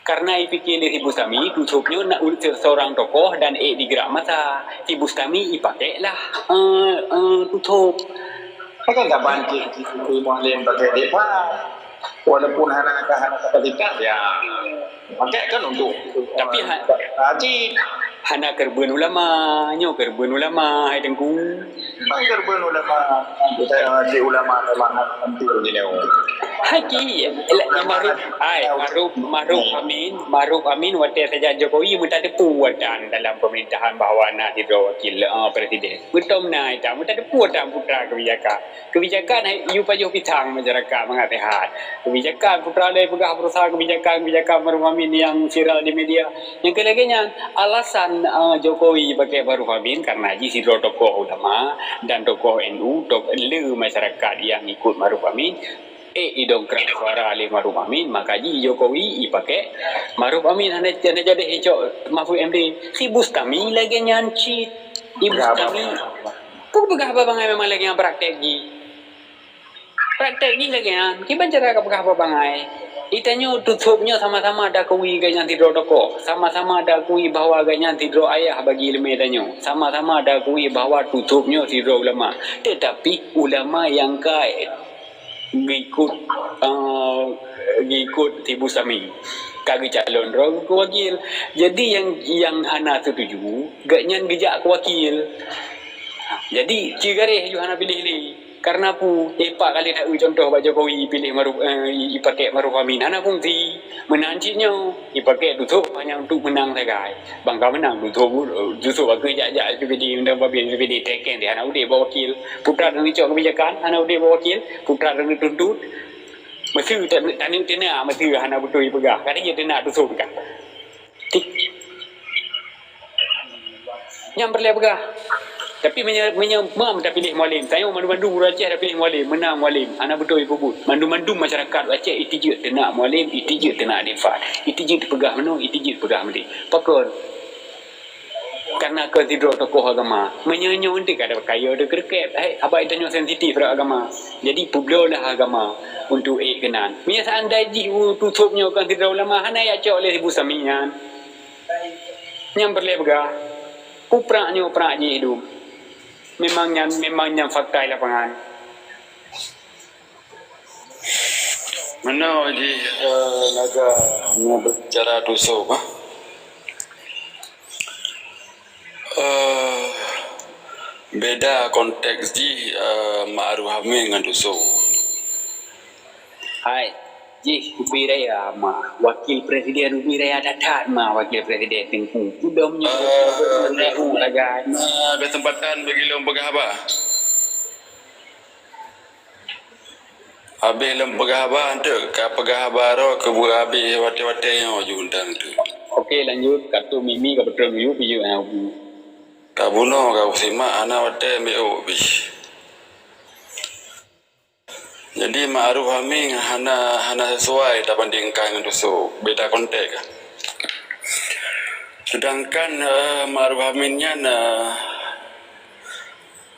Karena fikir di Bustami tutupnya nak seorang tokoh dan digerak masa si Bustami pakailah tutup. Pakai nggak banci di Mualim pakai depan, walaupun anak ketika ya pakai kan untuk tapi haji hana kerben ulama nyo kerben ulama hai tengku kerben ulama kita di ulama memang nanti begini haki Maruf Amin waktu saja Jokowi minta tepu dan dalam pemerintahan bahawa nak hidro wakil presiden betul nah itu minta tepu dan putra kebijakan you payuh pitang masyarakat mengatakan kebijakan putra dari pegawai perusahaan kebijakan Maruf Amin yang viral di media yang kelaganya alasan Jokowi pakai Maruf Amin karena hidro tokoh ulama dan tokoh NU le masyarakat yang ikut Maruf Amin idongkrak suara oleh Maruf Amin maka Jokowi pakai Maruf Amin hanya jadi hijau Mahfud MD si Bustami lagi nyanci Bustami kok begah bangai memang lagi yang praktek lagi yang kita cara begah bangai itanya tutupnya sama-sama ada kui ganyan tidur toko sama-sama ada kui bahawa ganyan tidur ayah bagi ilmu danyo sama-sama ada kui bahawa tutupnya tidur ulama tetapi ulama yang kait ngikut Ibu Sami kagak calon rong wakil jadi yang hana setuju gak nyan gejak wakil jadi cigare Yohana pilih ni karena pu pak kali nak contoh Pak Jokowi pilih pakai Maruf Amin hana fungsi menancinya pakai tutup hanya untuk menang saja bangga menang tutup justru bagi jajak PPD undang babin PPD teken dia hana udah bawa wakil putra dan dicok kebijakan hana udah bawa wakil putra dan dituntut mesti tani tena mesti hana betul pegah kadang dia tena tutup kan tik yang berle pegah tapi menyamam dah pilih Mualim saya mandu-mandu Aceh dah pilih Mualim menang Mualim anak betul ibu mandu-mandu masyarakat Aceh itijut tenak Mualim itijut tenak Difat itijut pegah menu itijut pegah mesti pakon karena konsidro tokoh agama menyanyo nanti kada kaya ada kerket apa itu sensitif pada agama jadi publiolah agama untuk kenan punya seandainya tutupnya konsidro ulama hana ya cok oleh Ibu Samian yang berle pegah kupraknya hidup memangnya fakta lapangan. Mana di naga berbicara dosa apa? Beda konteks di Ma'ruf Amin dengan dosa. Hai. Ubi Raya wakil presiden Ubi Raya datang wakil presiden tengku sudah menyebut lagi kesempatan bagi lo pegawai habis lo pegawai tu ke pegawai ro ke habis wate-wate yang undang tu okey lanjut kartu mimi ke betul you piu ka buno ka usima ana wate me bis jadi Ma'ruf Amin hana sesuai tak bandingkan dengan dosa beda konteks sedangkan Ma'ruf Aminnya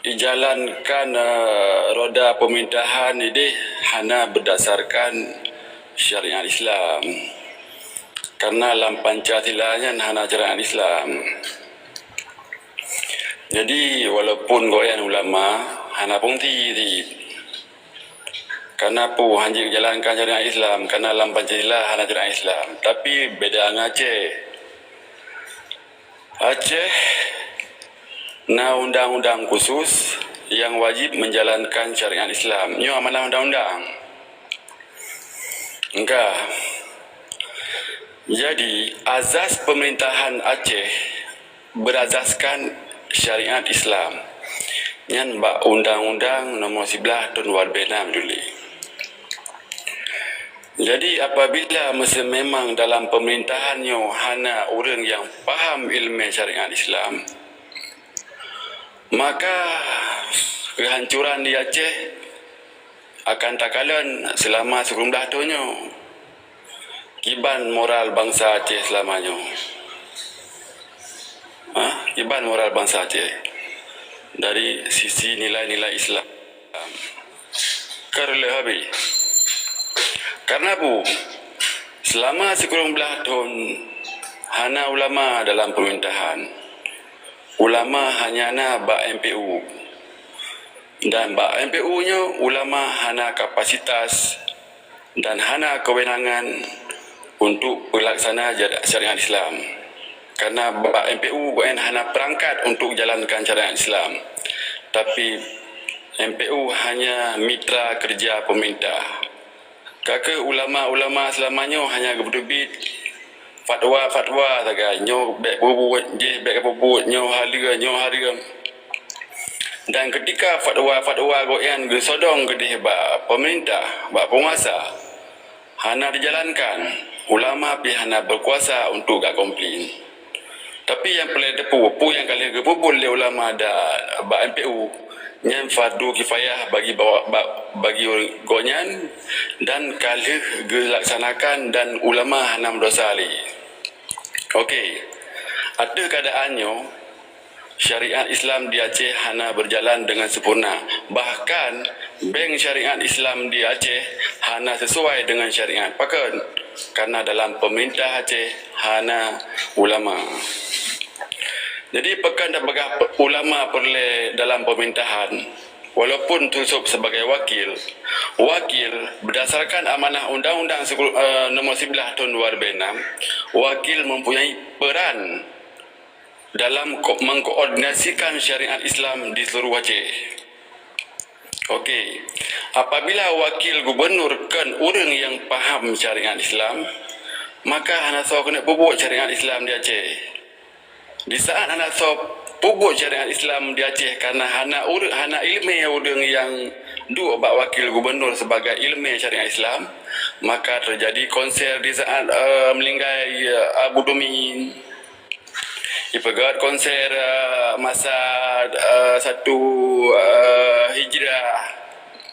dijalankan roda pemerintahan ini hanya berdasarkan syariat Islam karena dalam Pancasilanya hanya syariat Islam jadi walaupun goyan ulama hanya fungsi karena pu hanya jalankan syariat Islam karena dalam Pancasila hanya syariat Islam tapi beda dengan Aceh na undang-undang khusus yang wajib menjalankan syariat Islam nyo amanah undang-undang enggak jadi azas pemerintahan Aceh berazaskan syariat Islam yang undang-undang nomor 11 tahun 2006 dulu. Jadi apabila memang dalam pemerintahannya hanya orang yang faham ilmu syariat Islam, maka kehancuran di Aceh akan takalan selama 10 tahunnya. Kiban moral bangsa Aceh selamanya. Kiban moral bangsa Aceh dari sisi nilai-nilai Islam. Karena apa? selama sekurang belah tahun hana ulama dalam pemerintahan. Ulama hanya na ba MPU. Dan ba MPU-nya ulama hana kapasitas dan hana kewenangan untuk pelaksana syariat Islam. Karena ba MPU bukan hana perangkat untuk jalankan syariat Islam. Tapi MPU hanya mitra kerja pemerintah. Kakak ulama-ulama selamanya hanya berdebit fatwa-fatwa saja. Nyo baik bubut, je baik bubut, nyo harga. Dan ketika fatwa-fatwa goyan gesodong ke ba pemerintah, ba penguasa, hana dijalankan, ulama pi hana berkuasa untuk gak komplain. Tapi yang paling depu yang kali gebubul oleh ulama dan ba MPU yang fardu kifayah bagi gonyan dan kali dilaksanakan dan ulama hana berdosa ali. Okey. Ada keadaannya syariat Islam di Aceh hana berjalan dengan sempurna. Bahkan bank syariat Islam di Aceh hana sesuai dengan syariat. Pakan karena dalam pemerintah Aceh hana ulama. Jadi pekan dan begah ulama perle dalam pemerintahan walaupun tusup sebagai wakil berdasarkan amanah Undang-Undang Nombor 11 Tahun 2006, wakil mempunyai peran dalam mengkoordinasikan syariat Islam di seluruh Aceh. Okey, apabila wakil gubernur kan orang yang faham syariat Islam, maka hana so kena pupuk syariat Islam di Aceh. Di saat anak so pupuk syariat Islam di Aceh karena hana ilmu orang yang dua bak wakil gubernur sebagai ilmu syariat Islam, maka terjadi konser di saat melinggai Abu Dumin. Ipegat konser masa satu hijrah.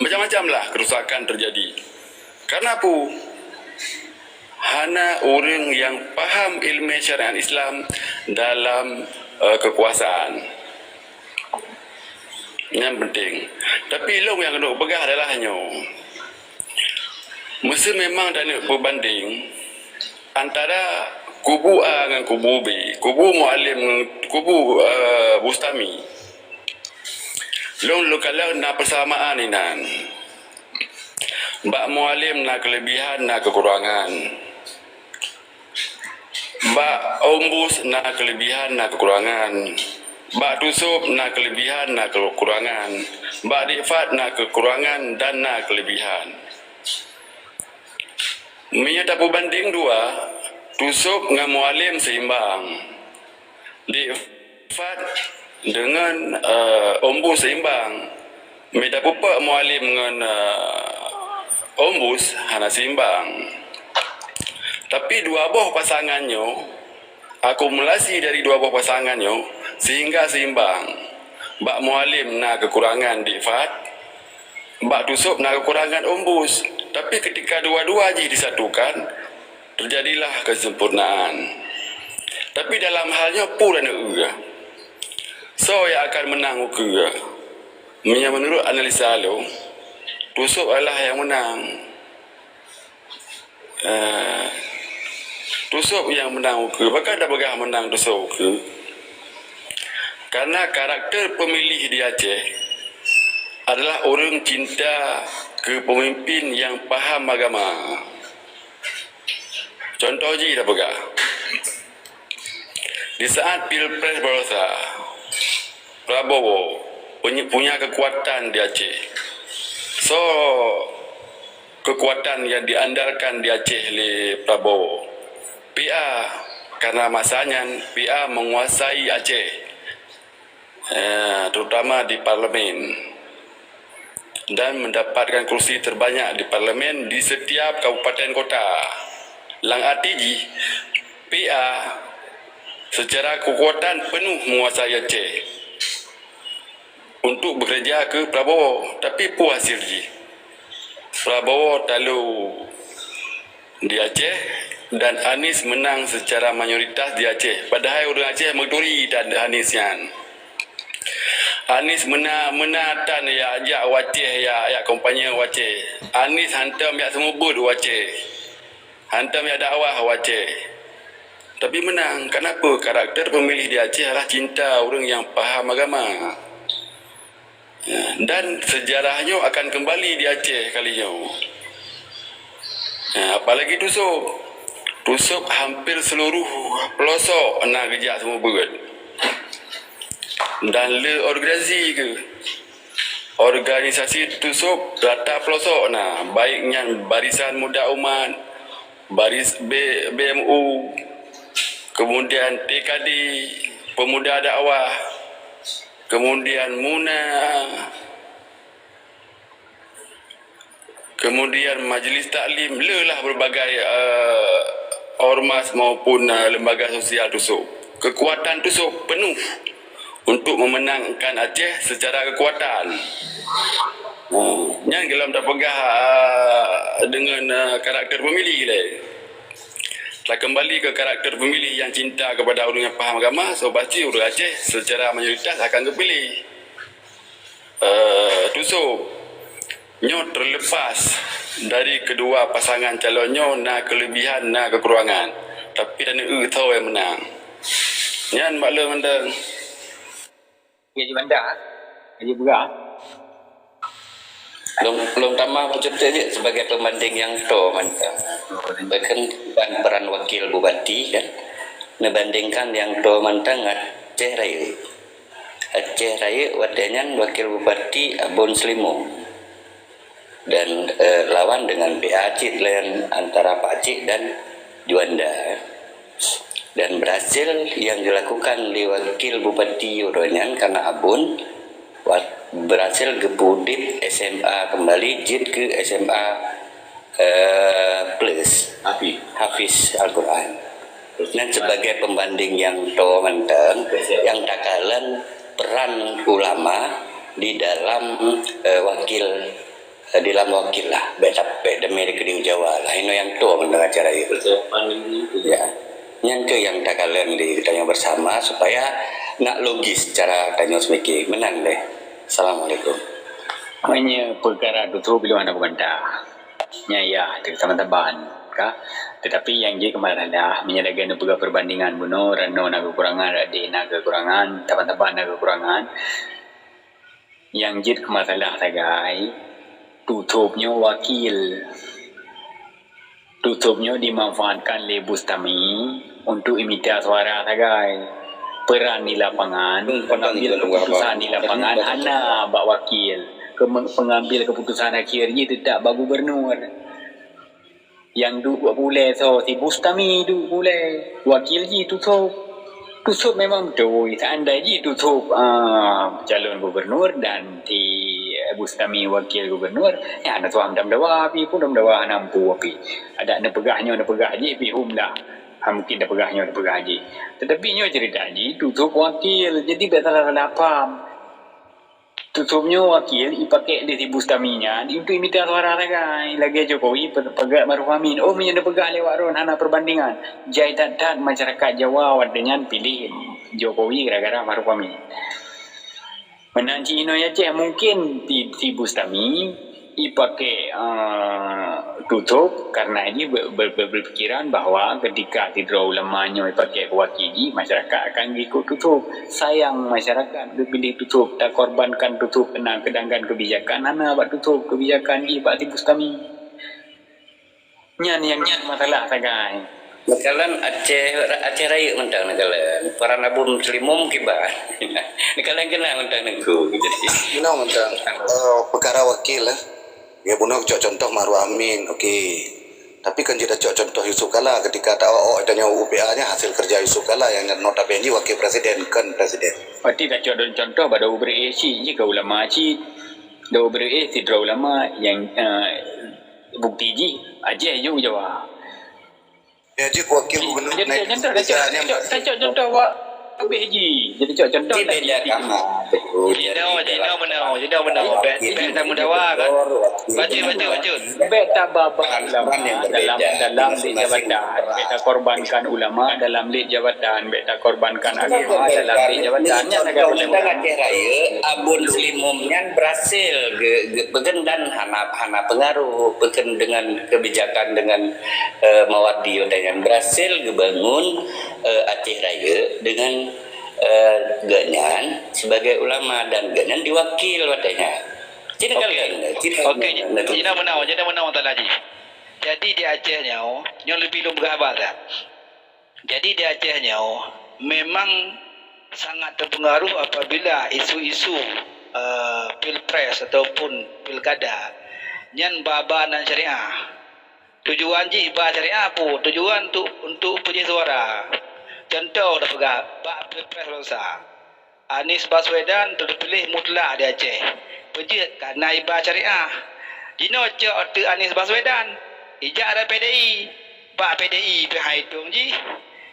Macam-macam lah kerusakan terjadi. Karena apa? Hana orang yang faham ilmu syariat Islam dalam kekuasaan. Yang penting. Tapi long yang kena begah adalah hanya mesti memang tak nak berbanding antara kubu A dengan kubu B, kubu Mualim dengan kubu Bustami. Long kalau nak persamaan ni nan. Mbak Mualim nak kelebihan nak kekurangan. Mbak Ombus nak kelebihan nak kekurangan. Mbak Tusup nak kelebihan nak kekurangan. Mbak Difat nak kekurangan dan nak kelebihan. Menyata berbanding dua, Tusup dengan Mualim seimbang. Difat dengan Ombus seimbang. Menyata pupak Mualim dengan Ombus hana seimbang. Tapi dua buah pasangannya, akumulasi dari dua buah pasangannya sehingga seimbang. Mbak Mualim nak kekurangan Difat, Mbak Tusup nak kekurangan Ombus. Tapi ketika dua-dua je disatukan, terjadilah kesempurnaan. Tapi dalam halnya pula nak so yang akan menang uka. Menurut analisa lo, Tusup adalah yang menang. Tusup yang menang uka. Bahkan dah begah menang Tusup uka. Karena karakter pemilih di Aceh adalah orang cinta ke pemimpin yang faham agama. Contoh je dah begah. Di saat Pilpres berasa, Prabowo punya kekuatan di Aceh. So, kekuatan yang diandalkan di Aceh oleh Prabowo. PA karena masanya PA menguasai Aceh, terutama di parlimen, dan mendapatkan kursi terbanyak di parlimen di setiap kabupaten kota. Lang arti PA secara kekuatan penuh menguasai Aceh untuk bekerja ke Prabowo. Tapi puas hasil Prabowo lalu di Aceh dan Anis menang secara mayoritas di Aceh. Padahal orang Aceh mengturi dan Anis yang Anis menatan ya ajak Waceh ya kampanye Waceh. Anis hantam ya semua bud Waceh. hantar punya dakwah Aceh. Tapi menang. Kenapa? Karakter pemilih di Aceh adalah cinta orang yang faham agama. Dan sejarahnya akan kembali di Aceh kalinya. Apalagi tusuk. Tusuk hampir seluruh pelosok nak kejak semua berat. Dan le organisasi tusuk rata pelosok baiknya Barisan Muda Umat, Baris BMU, kemudian TKD, Pemuda Dakwah, kemudian MUNA, kemudian Majlis Taklim, lelah berbagai ormas maupun lembaga sosial tusuk. Kekuatan tusuk penuh untuk memenangkan Aceh secara kekuatan. Yang dalam tak pegah dengan karakter pemilih dia. Telah kembali ke karakter pemilih yang cinta kepada orang yang faham agama, so pasti orang Aceh secara mayoritas akan kepilih. Tusuk nyo terlepas dari kedua pasangan calonnya nak kelebihan nak kekurangan, tapi dan tahu yang menang. Nyan makla mendang Gaji bandar, gaji berat. Belum tambah macam tu je sebagai pembanding yang to mantap. Bahkan peran wakil bupati kan membandingkan yang to mantang Aceh Raya. Aceh Raya wadanya wakil bupati Abon Selimo. Dan lawan dengan PA Cik lain antara Pak Cik dan Juanda. Dan berhasil yang dilakukan oleh wakil bupati Yuronyan karena Abun berhasil gebudit SMA kembali jid ke SMA plus Hafiz Al-Quran. Dan sebagai pembanding yang to menteng yang takalan peran ulama di dalam di dalam wakil lah demi keding Jawa lah ini yang tua mendengar acara itu ya yang ke yang tak kalian ditanya bersama supaya nak logis cara tanya semiki menang deh. Assalamualaikum. Hanya perkara itu bila mana bukan dah ya teman-teman kah, tetapi yang je kemarin dah menyediakan perbandingan buno rano nak kekurangan adik nak kekurangan teman-teman nak kekurangan yang je kemasalah tagai tutupnya tutupnya dimanfaatkan oleh Bustami untuk imitasi suara tagai peran di lapangan pengambil keputusan di lapangan hana bak wakil pengambil keputusan akhirnya tidak bak gubernur yang duk boleh so si Bustami duk boleh wakil ji tutup memang betul seandainya tutup calon gubernur dan di Bustami wakil gubernur ya nak tuam dam dawa api pun dam dawa nampu api ada nak pegah je pi dah mungkin dah pegah je tetapi nyo cerita ji tutup wakil jadi betul apa tutupnya wakil ipakai di Bustaminya untuk imitasi suara lagi Jokowi pegak Maruf Amin menyenda pegah lewat ron hana perbandingan jaitan masyarakat Jawa wadanya pilih Jokowi gara-gara Maruf Amin. Menang Cina ya cik mungkin di Bustami ipakai tutup karena ini berpikiran bahawa ketika tidak ulamanya ipakai wakili masyarakat akan ikut tutup. Sayang masyarakat pilih tutup tak korbankan tutup kena kedangkan kebijakan anak buat tutup kebijakan di Bustami. Yang masalah sagai. Nakalan Aceh Raya mentang nakalan para nabun selimum kibah nakalan kena mentang nengku jadi mentang perkara wakil lah ya bunuh contoh Maruf Amin okey tapi kan kita contoh Yusuf Kala ketika tahu adanya UPA nya hasil kerja Yusuf Kala yang notabene wakil presiden kan presiden berarti tak contoh pada ubri isi jika ulama ci do ubri isi ulama yang bukti ji aja Jawa ya jik wakil gubernur contoh Wak habis je. Jadi contoh Di beda kamar. Betul. Jina menau. Bet tamu dawa kan. Baca. beta baba ulama yang dalam berbeda. lid jabatan, beta korbankan ulama dalam lid jabatan, beta korbankan agama dalam lid jabatan. Nya negara Undang Aceh Raya abun selimumnya berhasil begendan hana pengaruh beken dengan kebijakan dengan Mawardi yang berhasil bangun Aceh Raya dengan Ganyan sebagai ulama dan Ganyan diwakil katanya. Cina kalian. Okey, Jina menau tak lagi. Jadi di Aceh nyau lebih lum gabar dah. Jadi di Aceh nyau memang sangat terpengaruh apabila isu-isu pilpres ataupun pilkada nyan baba dan syariah. Tujuan ji ba syariah apa? Tujuan untuk puji suara. Contoh dah pegah bak pilpres bangsa. Anies Baswedan terpilih mutlak di Aceh. Pejit kerana ibadah syariah. Dino cak order Anies Baswedan. Ijak ada PDI. Bak PDI pihak hitung ji.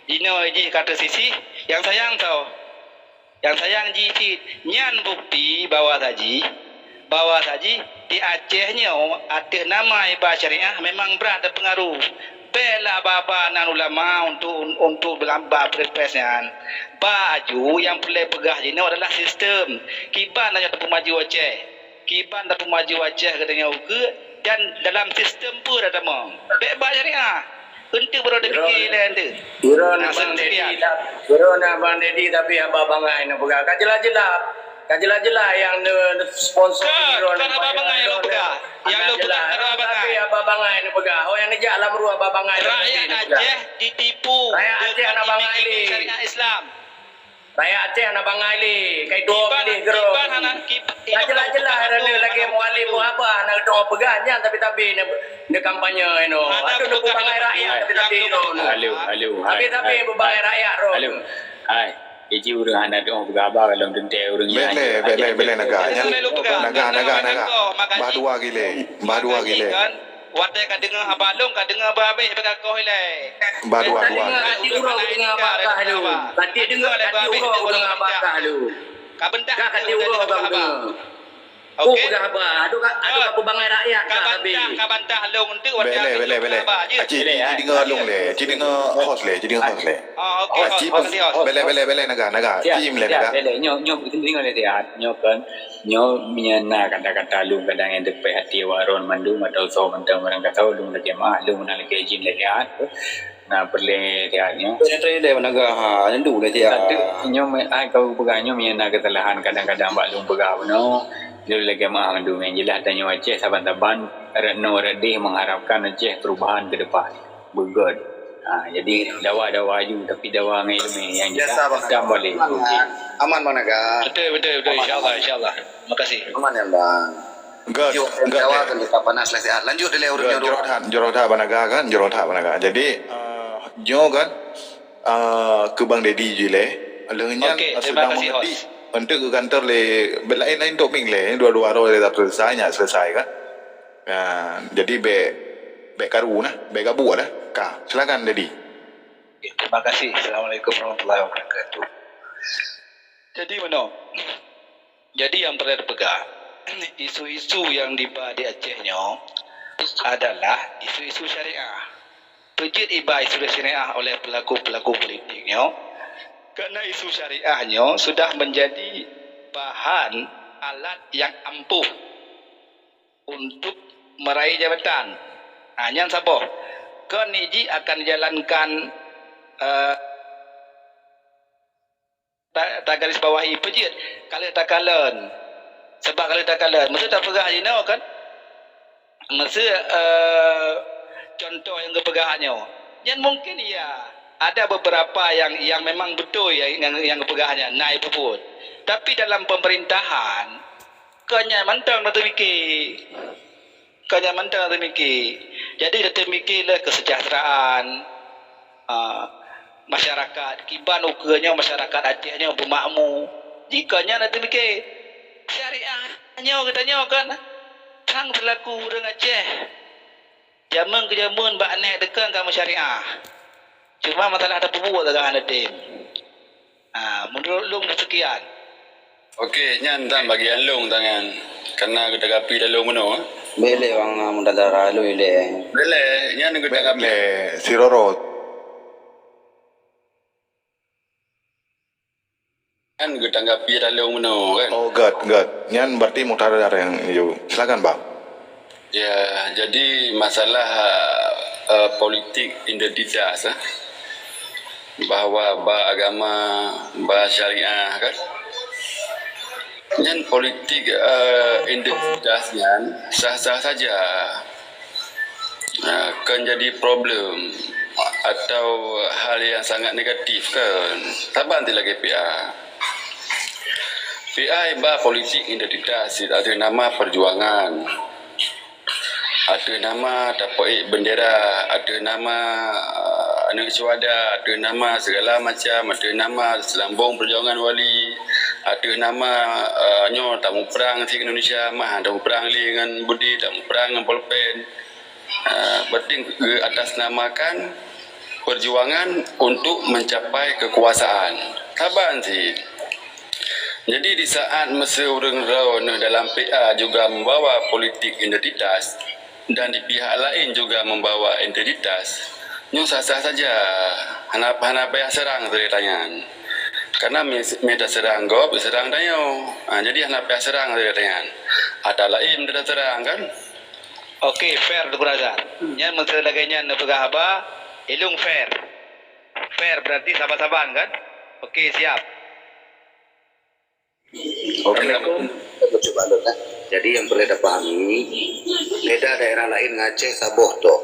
Dino ji kata sisi. Yang sayang tau. Yang sayang ji nyan bukti bawah saji di Acehnya ada nama ibadah syariah memang berat ada pengaruh. Bela baba nan ulama untuk berlambak pilpresnya. Baju yang boleh pegah ini adalah sistem. Kiban aja tak maju Aceh. Kiban tak maju Aceh katanya uke dan dalam sistem pun ada mong. Bebas syariah. Untuk berada fikir lain tu. Corona Bang Dedi tapi abang bangai nak pegang. Kajelah yang sponsor kan abang bangai yang pegang. Yang lu pegang kan abang bangai. Tapi abang bangai nak pegang. Oh yang nejak lah meru abang bangai. Rakyat Aceh ditipu. Rakyat Aceh anak bangai ni. Syariah Islam. Rakyat Aceh anak bangai ni. Kai dua pilih gerong. Kajelah ada lagi mualim muhabah nak dong pegangnya tapi ni kampanye ino. Aduh nak bangai rakyat tapi Tapi berbangai rakyat ro. Halo. Hai. Iji urang anak dong bergabar kalau dente urang ya. Bele neganya. Naga. Bah dua gile. Wadah kan dengar abalong kan dengar babe pegang kau ile. Bah dua. Kati urang dengar bakah lu. Kati urang dengar bakah lu. Ka bendah Kati urang dengar. Oh pegang apa? Aduh apa bangai rakyat ka bantah long untuk wadah. Bele. Aci dengar long le. Aci dengar host le. Oh okey. Bele naga. Tim le naga. Bele nyo dengar le dia. Nyo kan nyo miana kata-kata lu kadang yang depe hati waron mandu atau so mentang orang kata lu lagi mah lu nak lagi jin le dia. Nah perle dia nyo. Saya le naga ha ndu le dia. Nyo ai kau pegang nyo miana kesalahan kadang-kadang bak lu pegang no. Dia lagi mah mandu men jelas tanya Aceh saban-saban Retno Redih mengharapkan Aceh perubahan ke depan. Bergod. Jadi dawa ju tapi dawa ngai ilmu yang jelas tak boleh. Aman mana ga? Betul insyaallah. Makasih. Aman ya bang. Jawa kan kita panas lah sehat. Lanjut dulu urutnya Jorok tak banaga. Jadi nyo kan ke Bang Dedi je le. Alangnya sedang mengerti. Untuk ke kantor le lain topik le dua-dua roh le tak selesai kan. Jadi be karu nah, be gabu dah. Silakan Dedi. Terima kasih. Assalamualaikum warahmatullahi wabarakatuh. Jadi yang perlu dipegang isu-isu yang dibahas di Acehnya adalah isu-isu syariah. Pejit iba isu syariah oleh pelaku-pelaku politiknya. Kerana isu syariahnya sudah menjadi bahan alat yang ampuh untuk meraih jabatan. Hanya siapa? Koniji akan dijalankan tak garis bawahi pejit kalau tak kalan. Sebab kalau tak kalan, mesti tak pegah jina kan? Mesti contoh yang kepegahannya. Yang mungkin ya ada beberapa yang memang betul yang kepegahannya naik pun. Tapi dalam pemerintahan kenyaman tak terfikir. Jadi kita mikirlah kesejahteraan masyarakat. Kiban ukanya masyarakat Acehnya bermakmur. Jikanya nanti mikir syariahnya katanya kan tang berlaku dengan Aceh. Zaman ke zaman bak naik dekan kamu syariah. Cuma masalah ada pupuk tak ada tim. Menurut Long sekian. Okey, nyan tan bagian long tangan. Karena kita gapi dalam mana? Bele wang mendadara lu ile. Boleh, nyan kita gapi. Le Siroro. Kan kita gapi dalam mana kan? Oh, God. Nyan berarti mutara yang itu. Silakan, Bang. Ya, jadi masalah politik identitas bahawa agama, syariah kan. Yang politik identitasnya sah-sah saja. Kan jadi problem atau hal yang sangat negatif kan. Taban nanti lagi PI politik identitas ada nama perjuangan, ada nama tapak bendera, ada nama anak syuhada, ada nama segala macam, ada nama selambung perjuangan wali, ada nama nyo tamu perang di Indonesia mah tamu perang dengan Budi, tamu perang dengan Polpen. Berarti atas namakan perjuangan untuk mencapai kekuasaan. Taban sih. Jadi di saat masa orang dalam PA juga membawa politik identitas dan di pihak lain juga membawa identitas, nyo sah-sah saja. Hana payah serang ceritanya. Karena mereka serang gop, serang dayo. Jadi hana payah serang ceritanya. Ada lain mereka serang kan? Okey, fair tu brother. Yang menteri laganya nak pegah apa? Ilung fair. Fair berarti sabar-sabar kan? Okey, siap. Assalamualaikum. Coba dulu lah. Jadi yang perlu dipahami, beda daerah lain Aceh Sabah tu.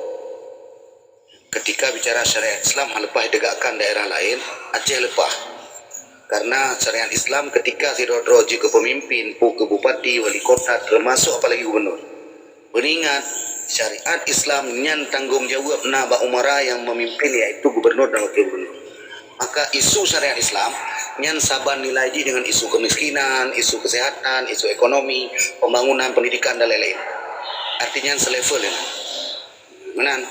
Ketika bicara syariat Islam, lepas tegakkan daerah lain, Aceh lepas. Karena syariat Islam ketika Sirodroji ke pemimpin, ke bupati, wali kota, termasuk apalagi gubernur. Beringat syariat Islam yang tanggung jawab Naba Umara yang memimpin yaitu gubernur dan wakil gubernur. Maka isu syariat Islam yang saban nilai dengan isu kemiskinan, isu kesehatan, isu ekonomi, pembangunan, pendidikan dan lain-lain. Artinya selevel ya. Menan.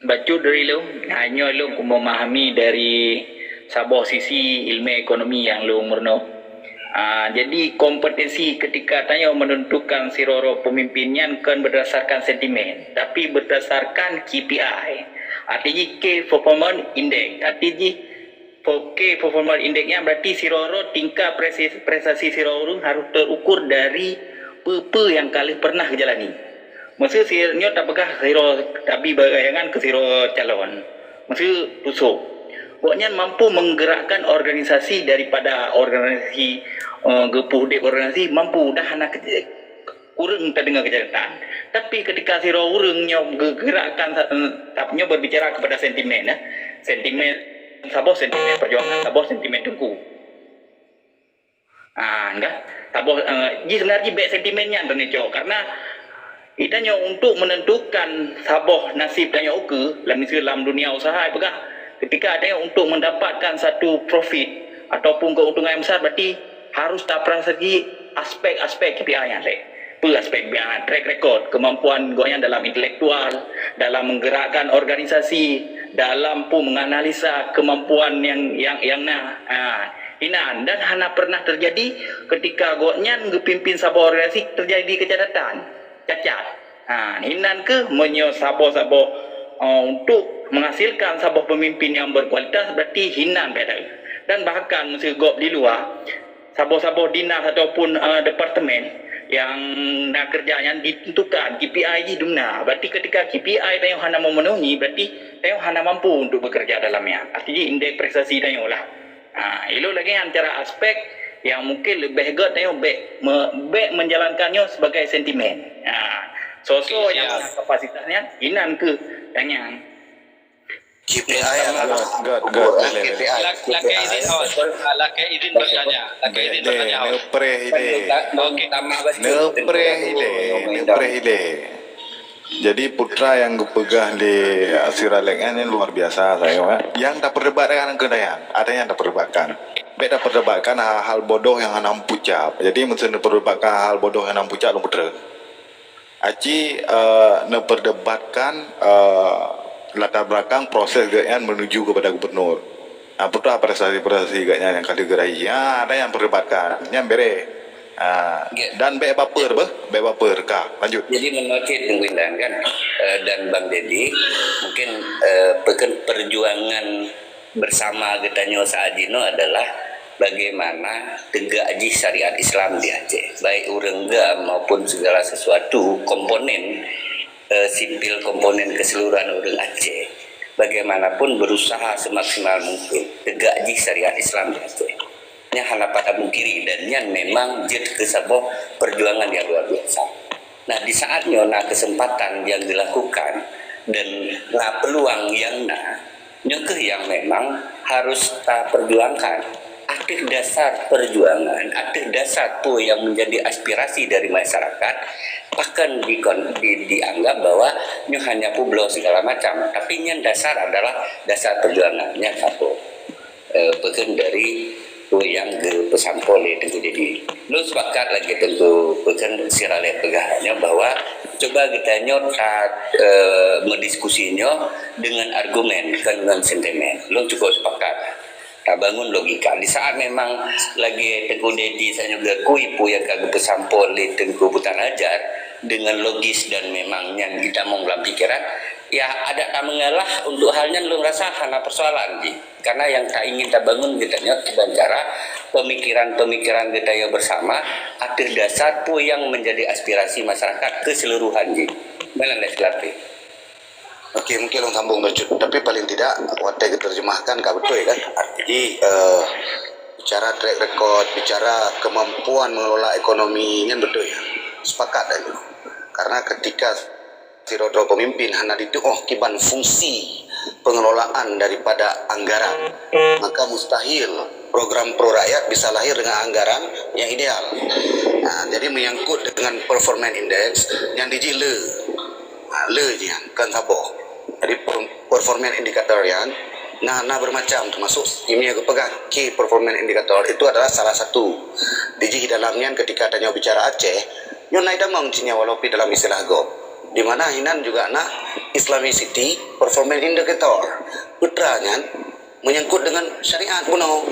Baca dari lu, hanya lu memahami dari sebuah sisi ilmu ekonomi yang lu murno. Jadi kompetensi ketika tanya menentukan siroro pemimpinnya kan berdasarkan sentimen, tapi berdasarkan KPI. Artinya Key Performance Index. Artinya Key Performance Index-nya berarti siroro tingkat prestasi siroro harus terukur dari apa yang kalian pernah jalani. Maksud sirnya tak pegah siro tapi bayangan ke siro calon. Maksud tusuk. Pokoknya mampu menggerakkan organisasi daripada organisasi gepuh dek organisasi mampu dah anak kurang terdengar kejahatan. Tapi ketika siro urangnya gerakkan tapnya berbicara kepada sentimen sentimen sabah sentimen perjuangan sabah sentimen tengku. Enggak. Sabah sebenarnya baik sentimennya terneco karena itanya untuk menentukan sabah nasib tanya uke dalam dunia usaha pegah ketika ada yang untuk mendapatkan satu profit ataupun keuntungan yang besar berarti harus dapat segi aspek-aspek KPI yang lain. Aspek track record, kemampuan goyang dalam intelektual, dalam menggerakkan organisasi, dalam pun menganalisa kemampuan yang hinan dan hana pernah terjadi ketika goyang ngepimpin sebuah organisasi terjadi kecacatan, cacat. Hinan ke menyo sabo-sabo untuk menghasilkan sebuah pemimpin yang berkualitas berarti hinan beda. Dan bahkan mesti gop di luar sabo-sabo dinas ataupun departemen yang nak kerja yang ditentukan KPI di dunia. Berarti ketika KPI tayo hana memenuhi berarti tayo hana mampu untuk bekerja dalamnya. Artinya indeks prestasi tayo lah. Itu lagi antara aspek yang mungkin lebih good tayo baik menjalankannya sebagai sentimen. Sosok yang kapasitasnya hinan ke tanya. KPI yang Laki izin bertanya. Nepre ile. Jadi putra yang gepegah di Siralengan ini luar biasa saya. Yang tak perdebatkan kedayang, ada yang tak perdebatkan. Beda perdebatkan hal bodoh yang hanam pucap. Jadi mesti perdebatkan hal bodoh yang hanam pucap lu putra. Aci neperdebatkan latar belakang proses GN menuju kepada gubernur. Putra prestasi-prestasi gaknya yang kali gerai. Ada yang perdebatkan. Yang bere. Dan be baper kah? Lanjut. Jadi menurut Windan kan dan Bang Dedi mungkin perjuangan bersama getanyo saat ini adalah bagaimana tegak aji syariat Islam di Aceh, baik urengga maupun segala sesuatu komponen sipil, komponen keseluruhan orang Aceh, bagaimanapun berusaha semaksimal mungkin tegak aji syariat Islam di Aceh. Nya hana pada mungkiri dan yang memang jid kesabo perjuangan yang luar biasa. Nah di saatnya kesempatan yang dilakukan dan peluang yang yang memang harus tak perjuangkan. Aktif dasar perjuangan, aktif dasar tu yang menjadi aspirasi dari masyarakat akan dianggap bahwa ini hanya publik segala macam, tapi yang dasar adalah dasar perjuangannya satu pekan dari yang ke pesampole tentu jadi lu sepakat lagi tentu bukan sirale pegahannya bahwa coba kita nyota mendiskusinya dengan argumen kan dengan sentimen lu cukup sepakat bangun logika di saat memang lagi tentu dedi saya juga kuipu yang kagak pesampole tentu butan ajar dengan logis dan memang yang kita mau dalam pikiran ya ada tak mengalah untuk halnya lu rasa hanya persoalan karena yang tak ingin tak bangun kita nyot dan cara pemikiran-pemikiran kita yang bersama ada dasar pu yang menjadi aspirasi masyarakat keseluruhan mana legislatif. Oke, mungkin long sambung tapi paling tidak wadah diterjemahkan kak betul ya kan. Jadi bicara track record, bicara kemampuan mengelola ekonominya betul ya. Sepakat ya. Karena ketika si Rodro pemimpin hanya itu kiban fungsi pengelolaan daripada anggaran, maka mustahil program pro rakyat bisa lahir dengan anggaran yang ideal. Nah, jadi menyangkut dengan performance index yang dijile, kan saboh. Jadi performance indicator yang bermacam termasuk ini yang pegang key performance indicator itu adalah salah satu. Di dalamnya ketika tanya bicara Aceh, nyonai damang cinya walaupun dalam istilah GOP. Di mana hinan juga Islamicity performance indicator putranya menyangkut dengan syariat kuno.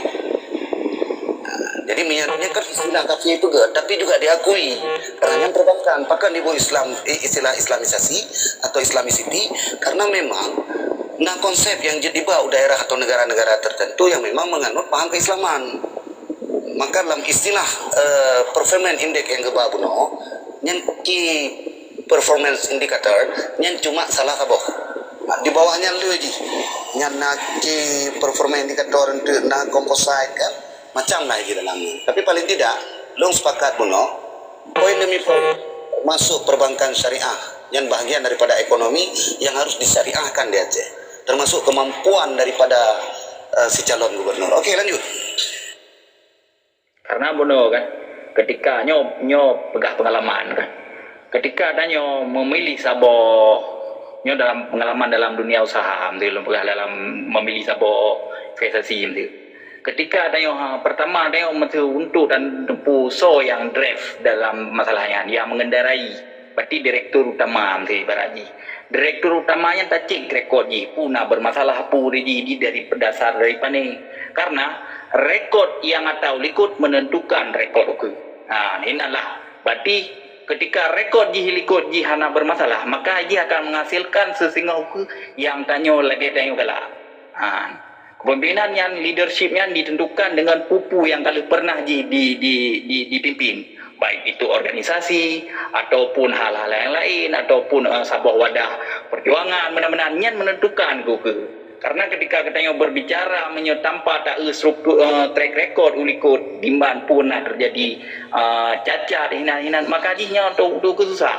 Jadi menyangkutnya kan istilah kafir itu tapi juga diakui karena yang terbangkan bahkan ibu istilah Islamisasi atau Islamicity karena memang konsep yang jadi bau daerah atau negara-negara tertentu yang memang menganut paham keislaman. Maka dalam istilah performance index yang ke Babuno yang performance indicator yang cuma salah saboh. Di bawahnya lagi yang performance indicator untuk composite kan macam lah di dalamnya. Tapi paling tidak long sepakat Buno poin demi poin masuk perbankan syariah yang bahagian daripada ekonomi yang harus disyariahkan di Aceh termasuk kemampuan daripada si calon gubernur. Oke, lanjut. Karena Buno kan ketika nyo pegang pengalaman kan ketika adanya memilih sabo dalam pengalaman dalam dunia usaha dalam memilih sabo investasi itu ketika adanya pertama adanya untuk dan puso yang drive dalam masalahnya yang mengendarai berarti direktur utama berarti direktur utamanya tak cek rekod puna bermasalah dari berdasar dari pane karena rekod yang atau likut menentukan rekod ini adalah berarti ketika rekod likut hana bermasalah maka akan menghasilkan sesingguh yang tanyo lagi tanyo kalah kepemimpinan yang leadership yang ditentukan dengan pupu yang kalau pernah dipimpin baik itu organisasi ataupun hal-hal yang lain ataupun sebuah wadah perjuangan benar-benar yang menentukan karena ketika kita berbicara tanpa tak struktur track record ulikut dimana pun terjadi cacat hinan maka dinya untuk susah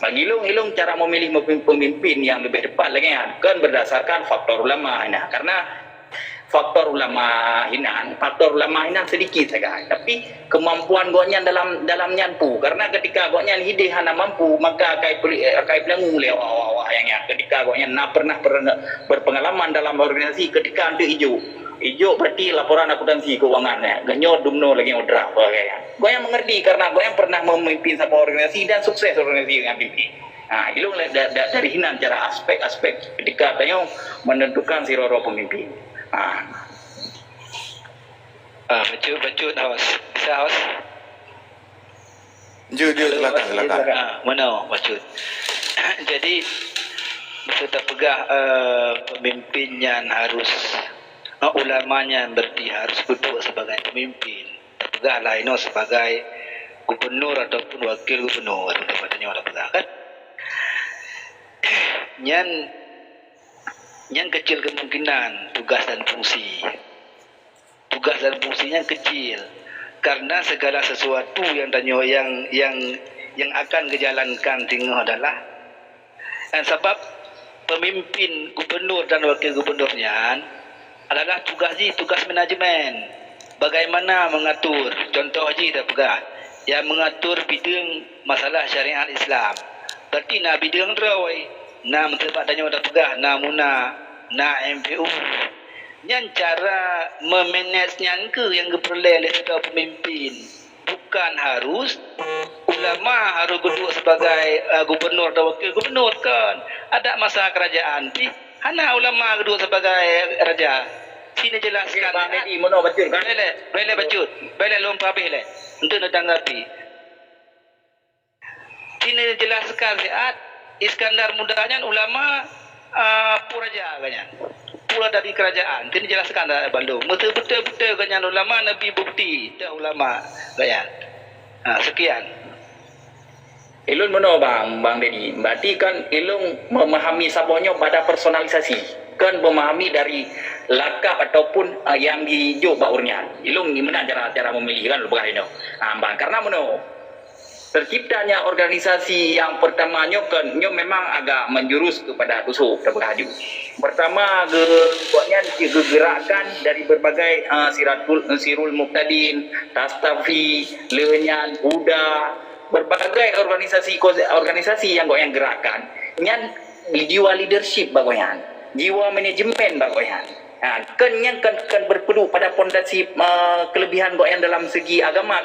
bagi ilung cara memilih pemimpin yang lebih tepat lagi kan berdasarkan faktor ulama karena faktor ulama hinan sedikit saja tapi kemampuan gonya dalam nyampu karena ketika gonya hide hana mampu maka kai pelangu lewa yang ketika gonya pernah berpengalaman dalam organisasi ketika ande hijau berarti laporan akuntansi keuangannya ganyo dumno lagi odra gonya mengerti karena gonya pernah memimpin sebuah organisasi dan sukses organisasi yang pimpin Ilung dari hinan cara aspek-aspek ketika tanya menentukan si roro pemimpin. Bacut host. Bisa host? Silakan. Mana bacut? Jadi kita pegah pemimpinnya harus ulamanya berarti harus duduk sebagai pemimpin. Pegahlah ini sebagai gubernur ataupun wakil gubernur katanya orang pegah kan. Yang kecil kemungkinan tugas dan fungsinya kecil karena segala sesuatu yang akan dijalankan tinggal adalah sebab pemimpin gubernur dan wakil gubernurnya adalah tugas manajemen. Bagaimana mengatur, contoh kita pegah, yang mengatur bidang masalah syariat Islam. Berarti nak bidang terawai, nak tempat tanya dah pegah, nak MPU. Yang cara memanagenya ke yang diperoleh oleh segala pemimpin. Bukan harus ulama harus duduk sebagai gubernur atau wakil gubernur kan. Ada masa kerajaan. Hana ulama duduk sebagai raja. Sini jelaskan. Bang Dedi, mana betul kan? Boleh bacut. Boleh lompat habis le. Untuk nak tanggapi. Sini jelaskan saat Iskandar mudanya ulama puraja kanya. Pula dari kerajaan. Sini jelaskan dah Bandung. Betul-betul kanya ulama nabi bukti. Tak ulama kanya. Sekian. Ilun mana Bang Dedi? Berarti kan ilung memahami sabahnya pada personalisasi. Kan memahami dari lakap ataupun yang dijuk baurnya. Ilung gimana cara memilih kan bukan ini. Bang, karena mana terciptanya organisasi yang pertamanya kan memang agak menjurus kepada tusuk terbahaju. Pertama gerakan dari berbagai Sirul Muqtadin, Tastafi, Lehnyan, Buddha, berbagai organisasi yang goyang gerakan yang jiwa leadership bagoyan, jiwa manajemen bagoyan. Kan berpedu pada pondasi kelebihan goyang dalam segi agama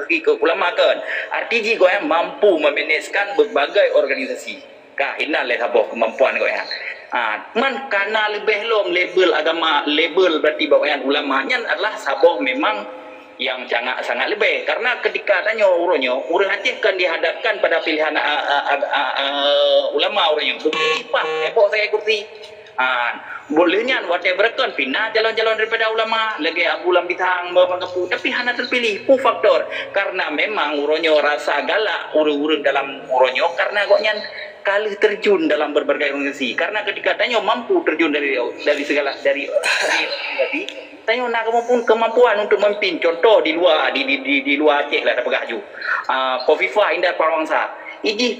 segi ulama kan. Artinya goyang mampu memanaskan berbagai organisasi. Inilah sabah kemampuan goyang. Man karena lebih label agama, label berarti goyang ulamanya adalah sabah memang yang sangat lebih karena ketika tanya orang hati kan dihadapkan pada pilihan ulama orangnya heboh saya kursi bolehnya whatever kan pindah jalan-jalan daripada ulama lagi abulam bitang berkepu tapi hanya terpilih faktor karena memang orangnya rasa galak urung dalam orangnya karena goknya kali terjun dalam berbagai organisasi karena ketika tanya mampu terjun dari segala dari tanya nak kemampuan untuk memimpin contoh di luar Aceh lah ada pegaju Khofifah Indar Parwangsa iji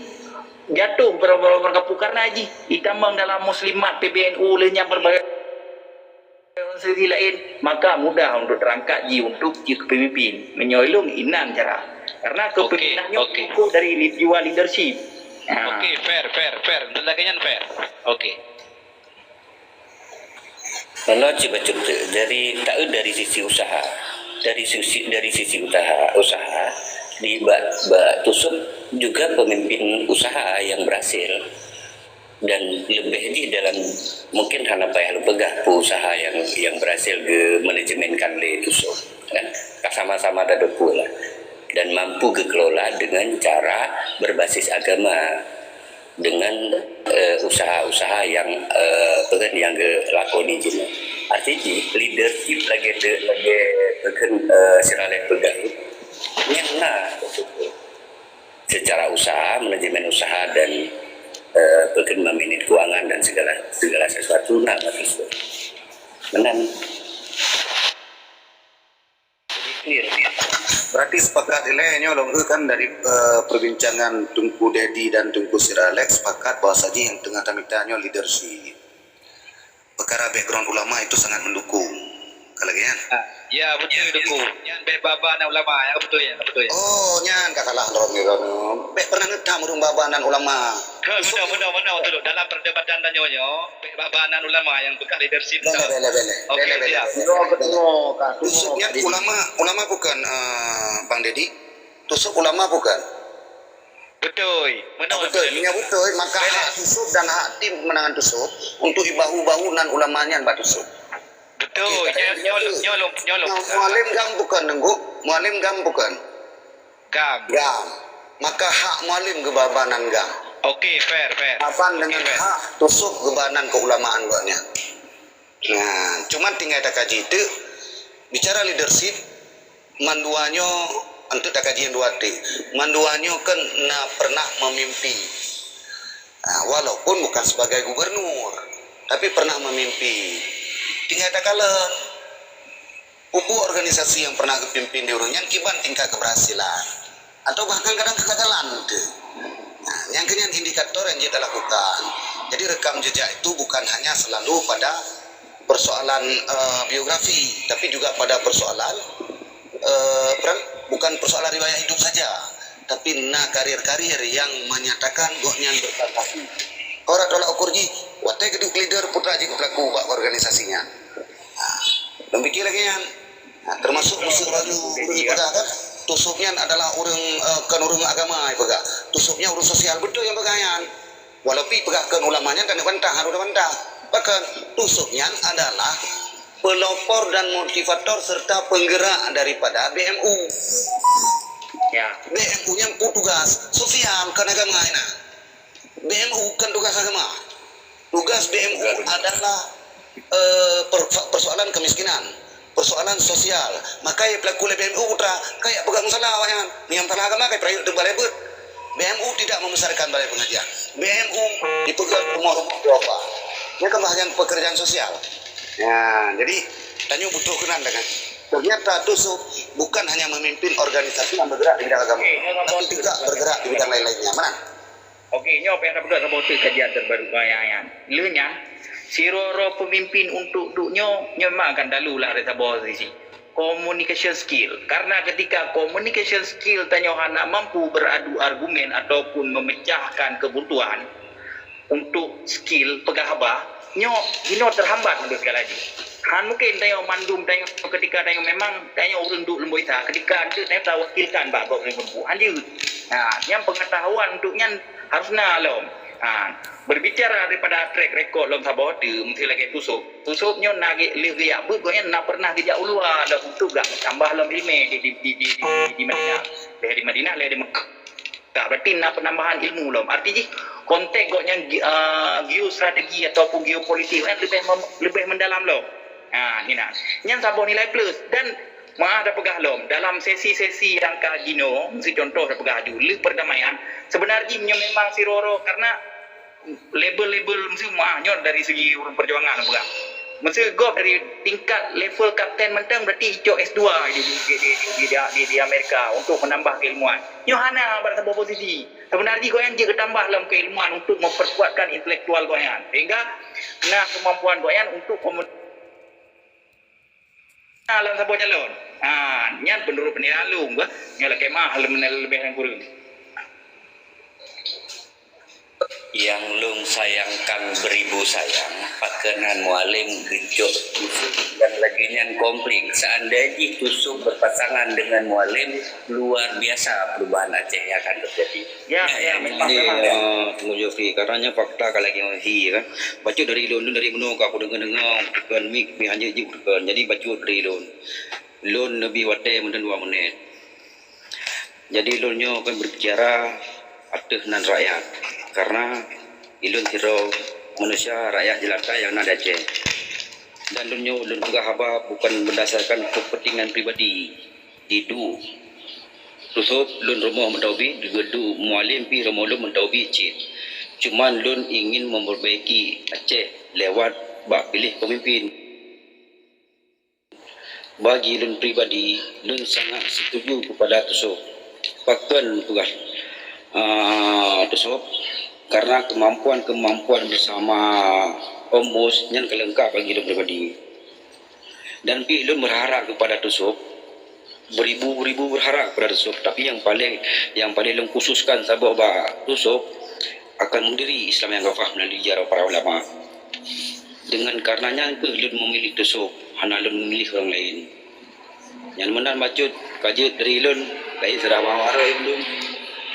jatuh berkepu karena iji ditambang dalam muslimat PBNU lenyap berbagai organisasi lain maka mudah untuk terangkat untuk kepemimpin menyolong inan cara karena kepemimpinannya dari jiwa leadership. Okey, fair. Untuk laginya fair. Okey. Kalau coba dari sisi usaha, dari sisi usaha di tusuk juga pemimpin usaha yang berhasil dan lebih di dalam mungkin hanya payah pegah usaha yang berhasil ke manajemenkan le tusuk kan sama-sama ada pula dan mampu dikelola dengan cara berbasis agama dengan usaha-usaha yang yang lakoni jenis. Artinya leadership lagi siralek pegang nyana secara usaha, manajemen usaha dan memanage keuangan dan segala sesuatu itu menang. Berarti sepakat ilahnya kan dari perbincangan Tunku Dedi dan Tunku Siralek sepakat bahwa saja yang tengah tamitanya leadership. Perkara background ulama itu sangat mendukung. Kalau kan? Ya betul dukung. Yang bebabanan ulama ya betul ya. Oh nyan kak kalah dorong gitu. Pernah ngedam urung babanan ulama. Benar betul dalam perdebatan tanya babanan ulama yang bekas leadership. Bele. Okey siap. Tusuknya ulama bukan Bang Dedi. Tusuk ulama bukan. Betul. Betul, nya betul. Maka hak tusuk dan hak tim pemenangan tusuk untuk ibahu-bahu nan ulamanya mbak tusuk. Betul. Nyolong. Mualim gam bukan nengguk, mualim gam bukan. Gam. Maka hak mualim kebabanan gam. Okey, fair. Apaan dengan hak tusuk kebanan keulamaan gaknya. Nah, cuman tinggal tak kaji itu bicara leadership manduanyo untuk tak kajian dua ti. Manduanyo kan pernah memimpi. Nah, walaupun bukan sebagai gubernur, tapi pernah memimpi. Tinggal tak kalah pupu organisasi yang pernah kepimpin di urungnya kiban tingkat keberhasilan atau bahkan kadang kegagalan tu. Nah, yang kenyan indikator yang kita lakukan. Jadi rekam jejak itu bukan hanya selalu pada persoalan biografi, tapi juga pada persoalan bukan persoalan riwayat hidup saja, tapi karir-karir yang menyatakan goknya berprestasi. Orang tolak ukurji, watai keduk leader putra jika pelaku bak organisasinya. Dan pikir lagi yang termasuk musuh baru pada kan tusuknya adalah orang orang agama pegak, tusuknya urus sosial betul yang pegangan. Walaupun pegakkan ulamanya dan bantah harus bantah. Bahkan tusuknya adalah pelopor dan motivator serta penggerak daripada BMU. Ya. BMU-nya tugas sosial kan agama ini. BMU kan tugas agama. Tugas BMU adalah persoalan kemiskinan, persoalan sosial. Maka yang pelaku BMU putra kayak pegang masalah yang salah agama kayak perayaan itu balai ber. BMU tidak membesarkan balai pengajian. BMU dipegang rumah-rumah berapa. Ini kebahagiaan pekerjaan sosial. Ya, jadi tanya butuh kenan dengan. Ternyata tusuk bukan hanya memimpin organisasi yang bergerak di bidang agama, tapi juga bergerak di bidang lain-lainnya. Mana? Okey, nyo apa yang dapat sabote kajian terbaru yang leunya siroro pemimpin untuk duknyo memang akan dalulah ada sebuah posisi communication skill, karena ketika communication skill tanyo nak mampu beradu argumen ataupun memecahkan kebutuhan untuk skill pegahaba nyo terhambat untuk sekali lagi. Han mungkin tayo mandum tayo ketika tayo memang tayo urunduk lemboita ketika itu tayo tawakilkan bak gok lembu anjir. Nah, yang pengetahuan untuknya harusnya lom. Berbicara daripada track record lom sabote mesti lagi tusuknya nak lihat bukannya nak pernah dijak ulua dah untuk gak tambah lom ilmu di Madinah di Mekah. Berarti nak penambahan ilmu lom. Artinya konteks goknya geostrategi ataupun geopolitik kan lebih mendalam lom. Ni nak. Yang sabon nilai plus dan ada pegah lom dalam sesi-sesi yang kagino, mesti contoh ada pegah dulu perdamaian. Sebenarnya memang siroro karena label-label mesti nyon dari segi urang perjuangan pegah. Mesti go dari tingkat level kapten mentang berarti hijau S2 di Amerika untuk menambah keilmuan. Yohana pada sebuah posisi. Sebenarnya goyan juga tambah dalam keilmuan untuk memperkuatkan intelektual goyan. Sehingga kemampuan goyan untuk dalam sebuah calon. Nyan penurut penilaian lu, nyala kemah lebih yang kurang. Yang lung sayangkan beribu sayang pakenan mualim gejok dan laginya konflik seandainya tusuk berpasangan dengan mualim luar biasa perubahan Aceh yang akan terjadi. Memang tunggu Jofri karena fakta kalau lagi masih kan baca dari Lon dari menung aku dengar kan mik hanya kan jadi baca dari Lon lebih wadah mungkin 2 menit. Jadi Lonnya akan berbicara atas nan rakyat. Karena ilun tiro manusia rakyat jelata yang ada Aceh dan ulun juga haba bukan berdasarkan kepentingan pribadi didu tusuk lun rumah mentaubi digedu mualim pi rumah lun mentaubi cit cuman lun ingin memperbaiki Aceh lewat bak pilih pemimpin. Bagi lun pribadi lun sangat setuju kepada tusuk pakun tugas tusuk karena kemampuan bersama Om Bos yang kelengkap bagi hidup pribadi. Dan Ilun berharap kepada tusuk, beribu-ribu berharap kepada tusuk, tapi yang paling Ilun khususkan sabuk bah tusuk akan mendiri Islam yang gafah melalui jarah para ulama. Dengan karenanya Ilun memilih tusuk, hanya Ilun memilih orang lain. Yang menang bacut kajut dari Ilun, lain serah mawara Ilun.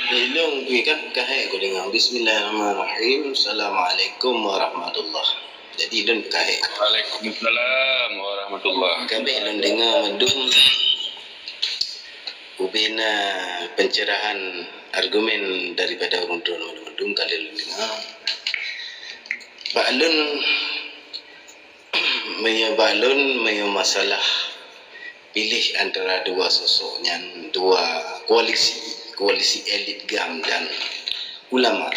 Ilung kan kahai ko dengan Bismillahirrahmanirrahim. Assalamualaikum warahmatullahi. Jadi ilun kahai. Waalaikumsalam warahmatullahi. Kami ilun dengar mendung ubina pencerahan argumen daripada orang tua mendung kali ilun dengar. Balun balun masalah pilih antara dua sosok yang dua koalisi elit GAM dan ulama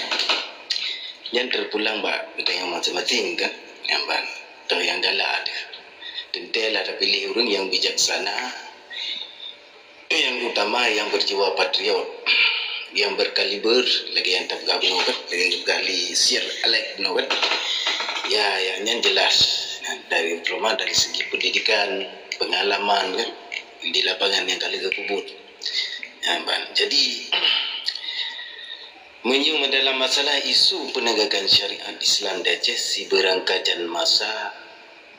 yang terpulang kita yang macam-macam kan yang atau yang galak ada tentulah ada pilih orang yang bijaksana, yang utama, yang berjiwa patriot, yang berkaliber lagi yang tak gabung kan, lagi kali siar alek no kan ya yang jelas dari trauma dari segi pendidikan, pengalaman kan di lapangan yang kali kekubur. Jadi menyumbang dalam masalah isu penegakan syariat Islam di Aceh si berangkaian masa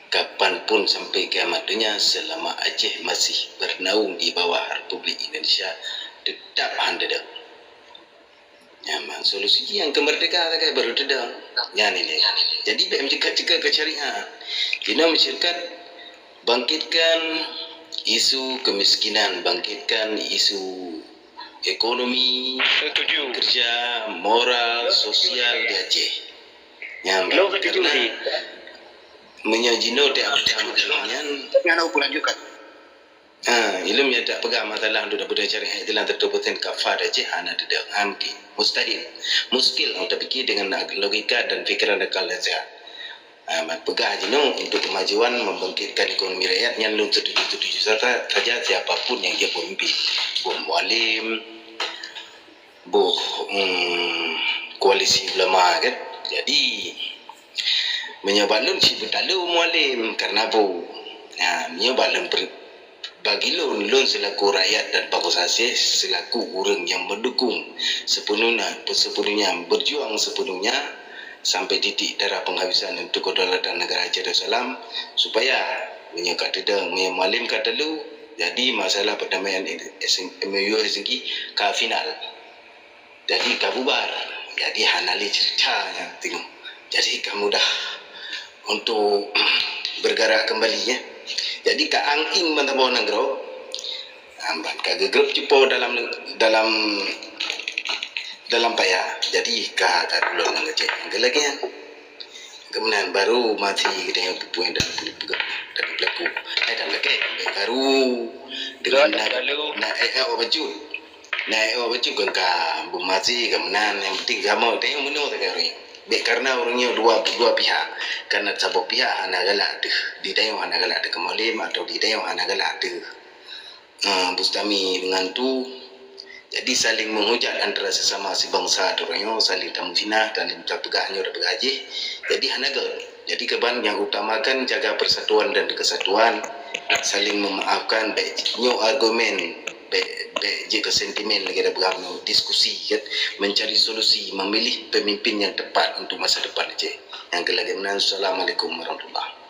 kapanpun sampai kiamat dunia selama Aceh masih bernaung di bawah Republik Indonesia tetap handeda. Solusi yang kemerdekaan baru tetap. Jadi BM cekak ke syariat. Kita masyarakat bangkitkan isu kemiskinan, bangkitkan isu ekonomi, kerja, moral, sosial di Aceh. Yang karena menyajino dia pegang masalahnya. Tapi anak ukuran juga. Ilmu yang tak pegang masalah untuk dapat syariat itulah tertubuhkan kafar Aceh anak tidak hamki mustahil, muskil untuk fikir dengan logika dan fikiran akal sehat. Pegang jino untuk kemajuan membangkitkan ekonomi rakyat yang belum setuju saja siapapun yang dia pemimpin, buh mualim, buh koalisi ulama kan. Jadi menyobalun si betalu mualim karena bu, menyobalun bagi lon selaku rakyat dan bangsa Aceh selaku orang yang mendukung sepenuhnya berjuang sepenuhnya sampai titik darah penghabisan untuk kedaulatan negara Aceh Darussalam supaya menyekat dedang malim kata lu jadi masalah perdamaian MOU Helsinki ke final jadi kabubar jadi hanali ceritanya tengok jadi kamu dah untuk bergerak kembali ya jadi ka angking bantabaw ng gro amban kagagrup cipo dalam paya jadi katulong ng Aceh galagyan kemudian baru mati kita yang pupuin dan pelaku dan lagi baru dengan na baju kan ka bumati kemudian yang penting kamu tengok menu tak kari karena orangnya dua pihak karena satu pihak anak galak di tengok anak galak ada kemalim atau di tengok anak galak ada Bustami dengan tu jadi saling menghujat antara sesama si bangsa orangnya saling tamu finah dan pegahnya udah pegaji jadi hanagal jadi keban yang utamakan jaga persatuan dan kesatuan saling memaafkan baik argumen jika sentimen lagi ada bergabung diskusi kan mencari solusi memilih pemimpin yang tepat untuk masa depan Aceh yang kelagi menan. Assalamualaikum warahmatullahi